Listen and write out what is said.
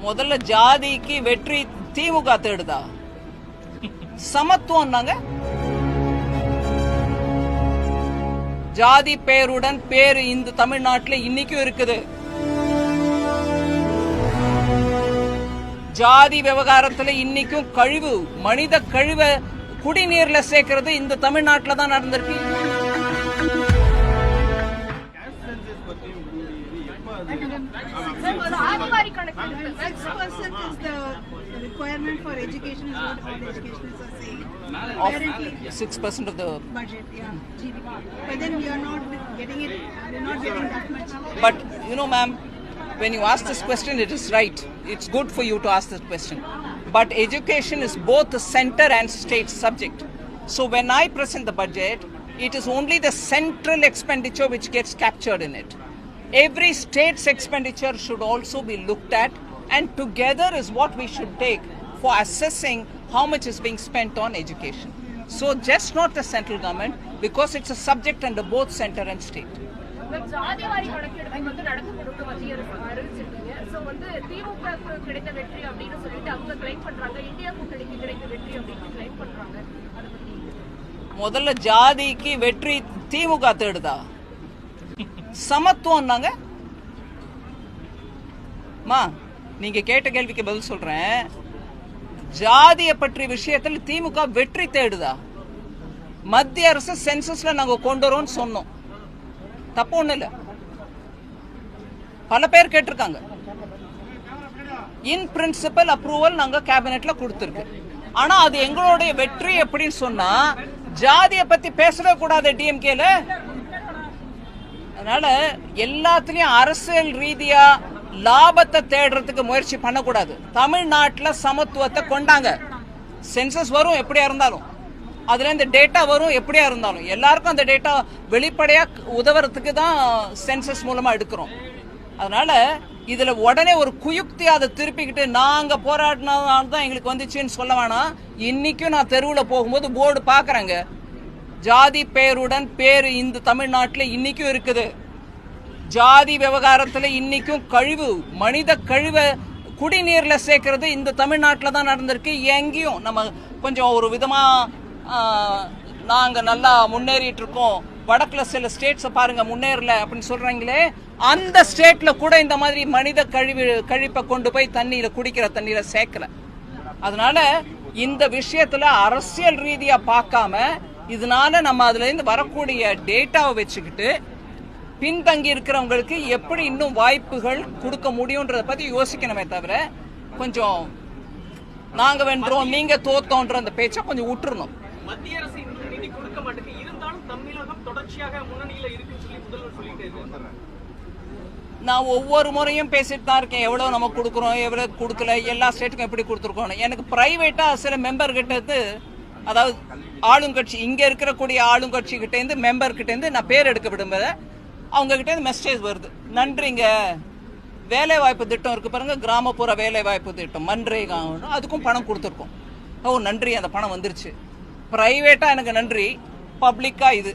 முதல்ல ஜாதிக்கு வெற்றி திமுக தேடுதா? சமத்துவம் ஜாதி பேருடன் பேரு இந்த தமிழ்நாட்டில் இன்னைக்கும் இருக்குது. ஜாதி விவகாரத்துல இன்னைக்கும் கழிவு, மனித கழிவை குடிநீர்ல சேர்க்கிறது இந்த தமிழ்நாட்டில் தான் நடந்திருக்கு. Requirement for education is what all educationists are saying. Apparently 6% of the budget, yeah, GDP. But then we are not getting it. We're not getting that much. But you know, ma'am, when you ask this question, it is right. It's good for you to ask this question. But education is both a center and state subject. So when I present the budget, it is only the central expenditure which gets captured in it. Every state's expenditure should also be looked at, and together is what we should take for assessing how much is being spent on education. So just not the central government, because it's a subject under both center and state. ஜாதிவாரி கணக்கெடுப்பு வந்து நடத்தப்படும் மத்திய அரசு அறிவிச்சிருக்கீங்க. So வந்து திமுகவுக்கு கிடைத்த வெற்றி அப்படின்னு சொல்லிட்டு அவங்க கிளைம் பண்றாங்க, இந்தியா கூட்டணிக்கு கிடைத்த வெற்றி அப்படின்னு கிளைம் பண்றாங்க. முதல்ல ஜாதிக்கு வெற்றி திமுக தேடுதா? சமத்துவம் நீங்க கேட்ட கேள்விக்கு பதில் சொல்றேன். ஜாதிய பற்றிய விஷயத்தில் திமுக வெற்றி தேடுதா? மத்திய அரசு சென்சஸ்ல நாங்க கொண்டு வரோம்னு சொன்னோம், தப்பு ஒண்ணு இல்ல. பல பேர் கேட்டிருக்காங்க. இன் பிரின்சிபல் அப்ரூவல் நாங்க கேபினெட்ல கொடுத்திருக்கு. ஆனா அது எங்களுடைய வெற்றி எப்படின்னு சொன்னா, ஜாதிய பத்தி பேசவே கூடாது டிஎம்கேல. அதனால எல்லாத்துலயும் அரசியல் ரீதியா லாபத்தை தேடுறதுக்கு முயற்சி பண்ணக்கூடாது. தமிழ்நாட்டில் சமத்துவத்தை கொண்டாங்க. சென்சஸ் வரும் எப்படியா இருந்தாலும், அதுல இந்த டேட்டா வரும் எப்படியா இருந்தாலும், எல்லாருக்கும் அந்த டேட்டா வெளிப்படையா உதவுறதுக்கு தான் சென்சஸ் மூலமா எடுக்கிறோம். அதனால இதுல உடனே ஒரு குயுக்தி அதை திருப்பிக்கிட்டு நாங்க போராடினால தான் எங்களுக்கு வந்துச்சுன்னு சொல்ல வேணாம். இன்னைக்கும் நான் தெருவில் போகும்போது போர்டு பாக்குறேங்க, ஜாதி பேருடன் பேரு இந்த தமிழ்நாட்டில் இன்னைக்கும் இருக்குது. ஜாதி விவகாரத்துல இன்னைக்கும் கழிவு, மனித கழிவை குடிநீர்ல சேர்க்கிறது இந்த தமிழ்நாட்டில் தான் நடந்திருக்கு. எங்கேயும் நம்ம கொஞ்சம் ஒரு விதமா நாங்க நல்லா முன்னேறிட்டு இருக்கோம், வடக்குல சில ஸ்டேட்ஸை பாருங்க முன்னேறல அப்படின்னு சொல்றாங்களே, அந்த ஸ்டேட்ல கூட இந்த மாதிரி மனித கழிப்பை கொண்டு போய் தண்ணியில குடிக்கிற தண்ணீரை சேர்க்கல. அதனால இந்த விஷயத்துல அரசியல் ரீதியா பார்க்காம, இதனால நம்ம அதுல இருந்து வரக்கூடிய டேட்டாவை வச்சுக்கிட்டு பின்தங்கி இருக்கிறவங்களுக்கு எப்படி இன்னும் வாய்ப்புகள் கொடுக்க முடியும்ன்றத பத்தி யோசிக்கணுமே தவிர, கொஞ்சம் நாங்க வென்றோம் நீங்க தோத்தோன்ற அந்த பேச்சை கொஞ்சம் விட்டுறணும். மத்திய அரசு நிதி கொடுக்க மாட்டேங்குது, இருந்தாலும் தமிழகம் தொடர்ச்சியாக முன்னணியில இருக்குன்னு சொல்லி முதல்வர் சொல்லிட்டு நான் ஒவ்வொரு முறையும் பேசிட்டு தான் இருக்கேன், எவ்வளவு நம்ம கொடுக்குறோம் எவ்வளவு கொடுக்கல, எல்லா ஸ்டேட்டுக்கும் எப்படி கொடுத்துருக்கோம். எனக்கு பிரைவேட்டா சில மெம்பர் கிட்ட இருந்து, அதாவது ஆளுங்கட்சி இங்க இருக்கக்கூடிய ஆளுங்கட்சி கிட்ட இருந்து மெம்பர் கிட்ட இருந்து நான் பேர் எடுக்க விடும்போது அவங்க கிட்ட இருந்து மெசேஜ் வருது, நன்றிங்க வேலை வாய்ப்பு திட்டம் இருக்கு பாருங்க, கிராமப்புற வேலை வாய்ப்பு திட்டம் மன்ரேகா, அதுக்கும் பணம் கொடுத்துருக்கோம். ஓ நன்றி, அந்த பணம் வந்துருச்சு. பிரைவேட்டா எனக்கு நன்றி, பப்ளிக்கா இது